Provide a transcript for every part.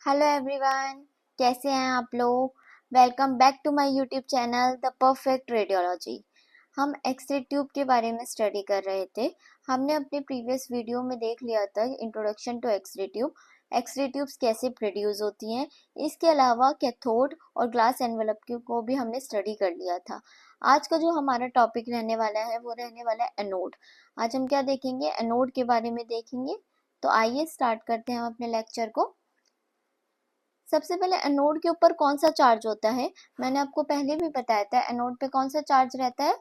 Hello everyone, कैसे हैं आप लोग। Welcome back to my YouTube channel the perfect radiology. हम एक्सरे ट्यूब के बारे में स्टडी कर रहे थे। हमने अपने प्रीवियस वीडियो में देख लिया था introduction to x-ray tube, x-ray tubes कैसे प्रोड्यूस होती हैं। इसके अलावा कैथोड और ग्लास एनवेलप को भी हमने स्टडी कर लिया था। आज का जो हमारा टॉपिक रहने वाला है वो रहने वाला है एनोड। आज हम क्या देखेंगे, एनोड के बारे में देखेंगे। तो आइए स्टार्ट करते हैं हम अपने लेक्चर को। सबसे पहले एनोड के ऊपर कौन सा चार्ज होता है, मैंने आपको पहले भी बताया था। एनोड पे कौन सा चार्ज रहता है,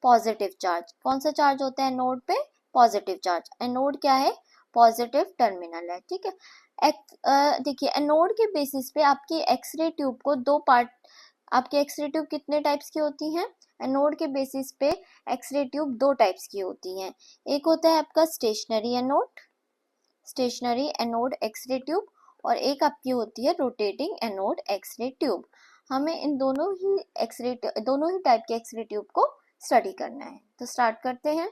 पॉजिटिव चार्ज। कौन सा चार्ज होता है एनोड पे, पॉजिटिव चार्ज। एनोड क्या है, पॉजिटिव टर्मिनल है, ठीक है। देखिए एनोड के बेसिस पे आपकी एक्सरे ट्यूब को दो पार्ट, आपकी एक्सरे ट्यूब कितने टाइप्स की होती हैं। एनोड के बेसिस पे एक्सरे ट्यूब दो टाइप्स की होती हैं। एक होता है आपका stationary anode, stationary anode x-ray tube, और एक आपकी होती है रोटेटिंग एनोड एक्सरे ट्यूब। हमें इन दोनों ही टाइप के एक्सरे ट्यूब को स्टडी करना है। तो स्टार्ट करते हैं।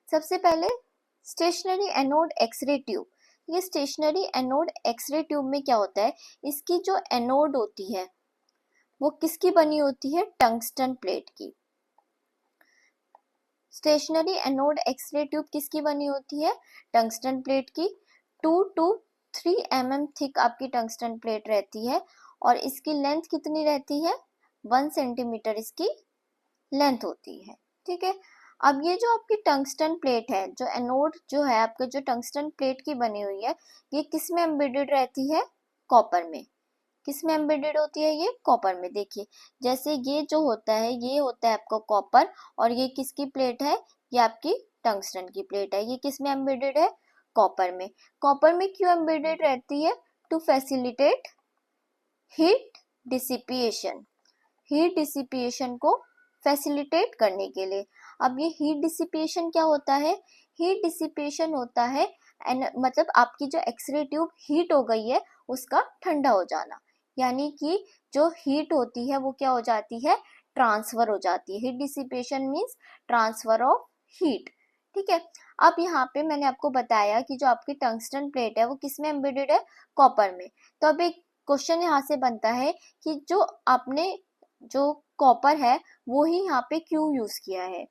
सबसे पहले स्टेशनरी एनोड एक्सरे ट्यूब। ये स्टेशनरी एनोड एक्सरे ट्यूब में क्या होता है, इसकी जो एनोड होती है वो किसकी बनी होती है, टंगस्टन प्लेट की। स्टेशनरी एनोड एक्सरे ट्यूब किसकी बनी होती है, टंगस्टन प्लेट की। 2 to 3 mm थिक आपकी टंगस्टन प्लेट रहती है और इसकी लेंथ कितनी रहती है, 1 सेंटीमीटर इसकी लेंथ होती है, ठीक है। अब ये जो आपकी टंगस्टन प्लेट है, जो एनोड जो है आपके, जो टंगस्टन प्लेट की बनी हुई है, ये किस में एम्बेडेड रहती है, कॉपर में। किस में एम्बेडेड होती है, ये कॉपर में। देखिए जैसे ये जो होता है, ये होता है आपका कॉपर, और ये किसकी प्लेट है, ये आपकी टंगस्टन की प्लेट है। ये किस में एम्बेडेड है, कॉपर में। कॉपर में क्यों एम्बेडेड रहती है, to facilitate heat dissipation, heat dissipation को फैसिलिटेट करने के लिए। अब ये हीट डिसिपिएशन क्या होता है, हीट डिसिपिएशन होता है मतलब आपकी जो एक्सरे ट्यूब हीट हो गई है उसका ठंडा हो जाना, यानी कि जो हीट होती है वो क्या हो जाती है, ट्रांसफर हो जाती है। Heat dissipation means transfer of heat, ठीक है। अब यहाँ पे मैंने आपको बताया कि जो आपकी टंगस्टन प्लेट है वो किस में एम्बेडेड है, कॉपर में। तो अब एक क्वेश्चन यहाँ से बनता है कि जो आपने जो कॉपर है वो ही यहाँ पे क्यों यूज किया है,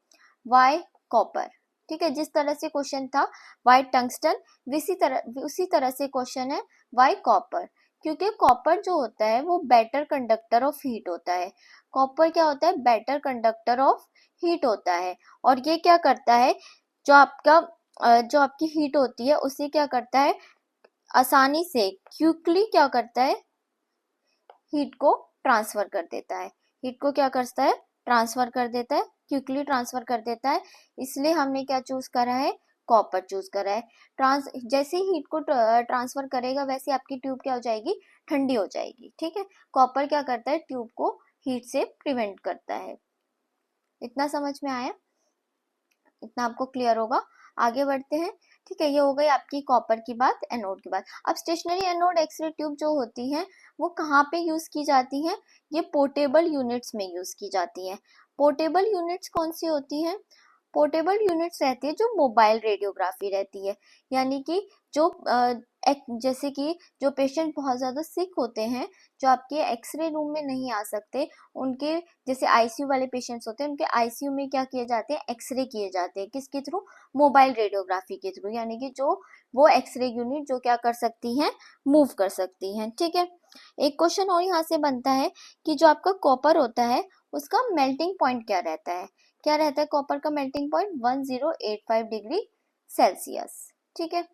वाई कॉपर, ठीक है। जिस तरह से क्वेश्चन था वाई टंगस्टन, उसी तरह से क्वेश्चन है वाई कॉपर। क्योंकि कॉपर जो होता है वो बेटर कंडक्टर ऑफ हीट होता है। कॉपर क्या होता है, बेटर कंडक्टर ऑफ हीट होता है। और ये क्या करता है, जो आपका जो आपकी हीट होती है उसे क्या करता है, आसानी से क्विकली क्या करता है, हीट को ट्रांसफर कर देता है। हीट को क्या करता है, ट्रांसफर कर देता है, क्विकली ट्रांसफर कर देता है। इसलिए हमने क्या चूज करा है, कॉपर चूज करा है। जैसे ही हीट को ट्रांसफर करेगा वैसे आपकी ट्यूब क्या हो जाएगी, ठंडी हो जाएगी, ठीक है। कॉपर क्या करता है, ट्यूब को हीट से प्रिवेंट करता है। इतना समझ में आया, इतना आपको क्लियर होगा। आगे बढ़ते हैं, ठीक है। ये हो गई आपकी कॉपर की बात, एनोड की बात। अब स्टेशनरी एनोड एक्सरे ट्यूब जो होती हैं वो कहाँ पे यूज की जाती हैं, ये पोर्टेबल यूनिट्स में यूज की जाती हैं। पोर्टेबल यूनिट्स कौन सी होती हैं, पोर्टेबल यूनिट्स रहती है जो मोबाइल रेडियोग्राफी रहती है। यानी कि जो जैसे कि जो पेशेंट बहुत ज़्यादा सिक होते हैं, जो आपके एक्सरे रूम में नहीं आ सकते, उनके जैसे आईसीयू वाले पेशेंट्स होते हैं, उनके आईसीयू में क्या किए जाते हैं, एक्सरे किए जाते हैं। किसके थ्रू, मोबाइल रेडियोग्राफी के थ्रू। यानी कि जो वो एक्सरे यूनिट जो क्या कर सकती हैं, मूव कर सकती हैं, ठीक है। एक क्वेश्चन और यहाँ से बनता है कि जो आपका कॉपर होता है उसका मेल्टिंग पॉइंट क्या रहता है, क्या रहता है कॉपर का मेल्टिंग पॉइंट, 1085 डिग्री सेल्सियस, ठीक है।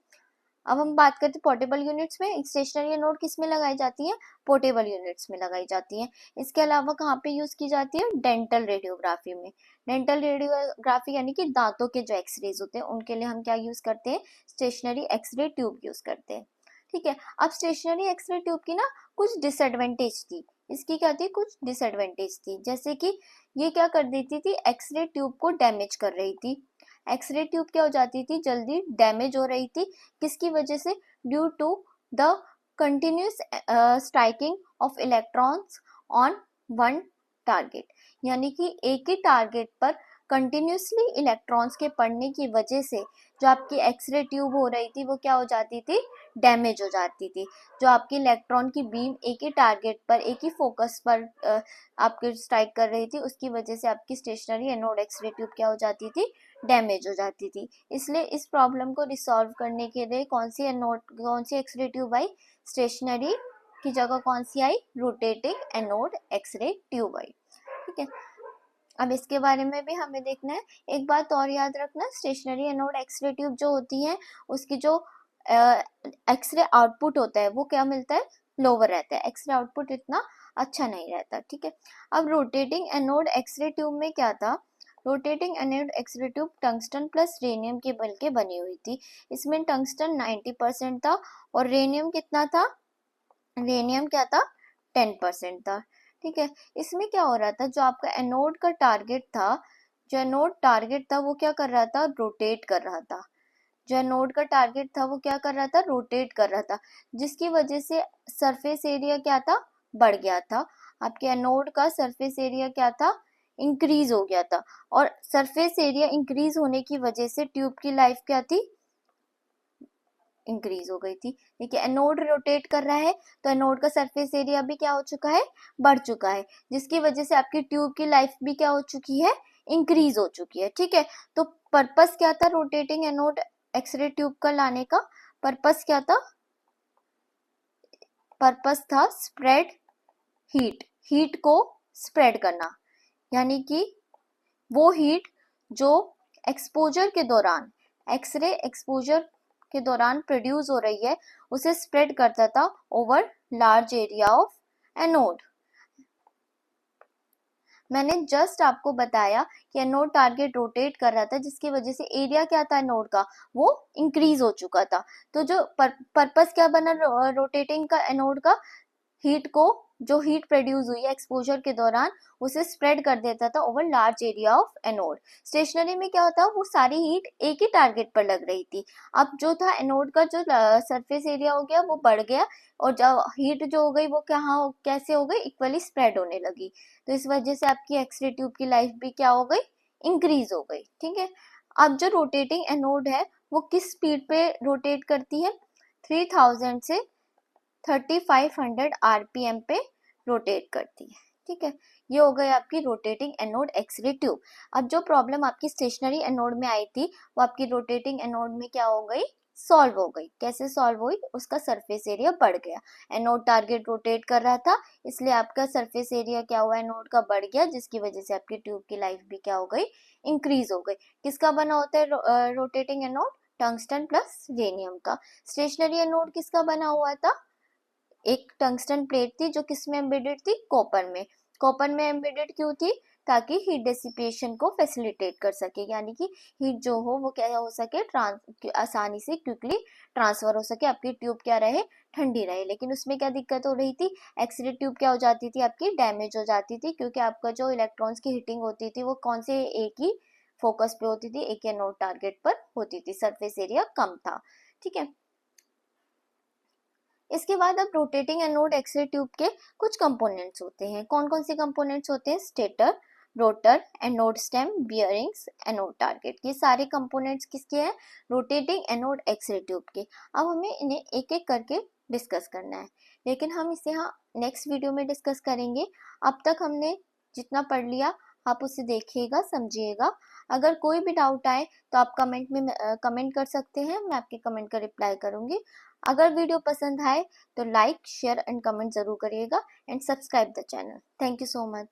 अब हम बात करते हैं पोर्टेबल यूनिट्स में। स्टेशनरी एनोड किस में लगाई जाती है, पोर्टेबल यूनिट्स में लगाई जाती है। इसके अलावा कहाँ पे यूज की जाती है, डेंटल रेडियोग्राफी में। डेंटल रेडियोग्राफी यानी कि दांतों के जो एक्सरेज होते हैं उनके लिए हम क्या यूज करते हैं, स्टेशनरी एक्सरे ट्यूब यूज करते हैं, ठीक है। अब स्टेशनरी एक्सरे ट्यूब की ना कुछ डिसएडवांटेज थी, इसकी क्या थी, कुछ डिसएडवांटेज थी। जैसे कि ये क्या कर देती थी, एक्सरे ट्यूब को डैमेज कर रही थी। एक्सरे ट्यूब क्या हो जाती थी, जल्दी डैमेज हो रही थी। किसकी वजह से, due to the continuous striking of electrons on one target. यानी कि एक ही टारगेट पर कंटिन्यूसली इलेक्ट्रॉन्स के पढ़ने की वजह से जो आपकी एक्सरे ट्यूब हो रही थी वो क्या हो जाती थी, डैमेज हो जाती थी। जो आपकी इलेक्ट्रॉन की बीम एक ही टारगेट पर, एक ही फोकस पर आपके स्ट्राइक कर रही थी, उसकी वजह से आपकी स्टेशनरी एनोड एक्सरे ट्यूब क्या हो जाती थी, डैमेज हो जाती थी। इसलिए इस प्रॉब्लम को रिसॉल्व करने के लिए कौन सी एक्सरे ट्यूब आई, स्टेशनरी की जगह कौन सी आई, रोटेटिंग एनोड एक्सरे ट्यूब आई। ठीक है, अब इसके बारे में भी हमें देखना है। एक बात और याद रखना, स्टेशनरी एनोड एक्सरे ट्यूब जो होती है उसकी जो एक्सरे आउटपुट होता है वो क्या मिलता है, लोअर रहता है, एक्सरे आउटपुट इतना अच्छा नहीं रहता। ठीक है, अब रोटेटिंग एनोड एक्सरे ट्यूब में क्या था, rotating anode x-ray tube tungsten plus rhenium के बल के बनी हुई थी। इसमें टंगस्टन 90% था और रेनियम कितना था, रेनियम क्या था, 10% था। ठीक है, इसमें क्या हो रहा था, जो आपका एनोड का टारगेट था, जो एनोड टारगेट था वो क्या कर रहा था, रोटेट कर रहा था। जो एनोड का टारगेट था वो क्या कर रहा था, रोटेट कर रहा था, जिसकी वजह से सरफेस एरिया क्या था, बढ़ गया था। आपके एनोड का सरफेस एरिया क्या था, इंक्रीज हो गया था। और सरफेस एरिया इंक्रीज होने की वजह से ट्यूब की लाइफ क्या थी, इंक्रीज हो गई थी। देखिए एनोड रोटेट कर रहा है तो एनोड का सरफेस एरिया भी क्या हो चुका है, बढ़ चुका है, जिसकी वजह से आपकी ट्यूब की लाइफ भी क्या हो चुकी है, इंक्रीज हो चुकी है। ठीक है, तो पर्पस क्या था रोटेटिंग एनोड एक्सरे ट्यूब का लाने का, पर्पस क्या था, पर्पस था स्प्रेड हीट, हीट को स्प्रेड करना, यानी कि वो हीट जो एक्सपोजर के दौरान, एक्सरे एक्सपोजर के दौरान प्रोड्यूस हो रही है उसे स्प्रेड करता था over large area of anode. मैंने जस्ट आपको बताया कि एनोड टारगेट रोटेट कर रहा था, जिसकी वजह से एरिया क्या था एनोड का, वो इंक्रीज हो चुका था। तो जो पर्पस क्या बना रोटेटिंग का एनोड का, हीट को, जो हीट प्रोड्यूस हुई है एक्सपोजर के दौरान उसे स्प्रेड कर देता था over large area of anode. Stationary में क्या होता, वो सारी हीट एक ही टारगेट पर लग रही थी। अब जो था एनोड का जो सरफेस एरिया हो गया वो बढ़ गया, और जब हीट जो हो गई वो कैसे हो गई, इक्वली स्प्रेड होने लगी। तो इस वजह से आपकी एक्सरे ट्यूब की लाइफ भी क्या हो गई, इंक्रीज हो गई। ठीक है, अब जो रोटेटिंग एनोड है वो किस स्पीड पे रोटेट करती है, 3000 से 3500 आरपीएम पे रोटेट करती है। ठीक है, ये हो गई आपकी रोटेटिंग एनोड एक्सरे ट्यूब। अब जो प्रॉब्लम आपकी स्टेशनरी एनोड में आई थी वो आपकी रोटेटिंग एनोड में क्या हो गई, सॉल्व हो गई। कैसे सॉल्व हुई, उसका सरफेस एरिया बढ़ गया, एनोड टारगेट रोटेट कर रहा था इसलिए आपका सरफेस एरिया क्या हुआ, एनोड का बढ़ गया, जिसकी वजह से आपकी ट्यूब की लाइफ भी क्या हो गई, इंक्रीज हो गई। किसका बना होता है rotating anode, tungsten plus rhenium का। स्टेशनरी एनोड किसका बना हुआ था, एक टंगस्टन प्लेट थी जो किस में एम्बेडेड थी, कॉपर में। कॉपर में एम्बेडेड क्यों थी, ताकि हीट डिसिपेशन को फैसिलिटेट कर सके, यानी कि हीट जो हो वो क्या हो सके, आसानी से क्विकली ट्रांसफर हो सके, आपकी ट्यूब क्या रहे, ठंडी रहे। लेकिन उसमें क्या दिक्कत हो रही थी, एक्सरे ट्यूब क्या हो जाती थी, आपकी डैमेज हो जाती थी, क्योंकि आपका जो इलेक्ट्रॉन्स की हीटिंग होती थी वो कौन से एक ही फोकस पे होती थी, एक ही नोड टारगेट पर होती थी, सरफेस एरिया कम था। ठीक है, इसके बाद अब रोटेटिंग एनोड एक्सरे ट्यूब के कुछ कंपोनेंट्स होते हैं। कौन कौन से कंपोनेंट्स होते हैं, stator, rotor, anode stem, bearings, anode target, ये सारे कंपोनेंट्स किसके हैं, रोटेटिंग एनोड एक्सरे ट्यूब के। अब हमें इन्हें एक एक करके डिस्कस करना है, लेकिन हम इसे नेक्स्ट वीडियो में डिस्कस करेंगे। अब तक हमने जितना पढ़ लिया आप उसे देखिएगा, समझिएगा। अगर कोई भी डाउट आए तो आप कमेंट में कमेंट कर सकते हैं, मैं आपके कमेंट का रिप्लाई करूंगी। अगर वीडियो पसंद आए तो लाइक, शेयर एंड कमेंट जरूर करिएगा and subscribe the channel. Thank you so much.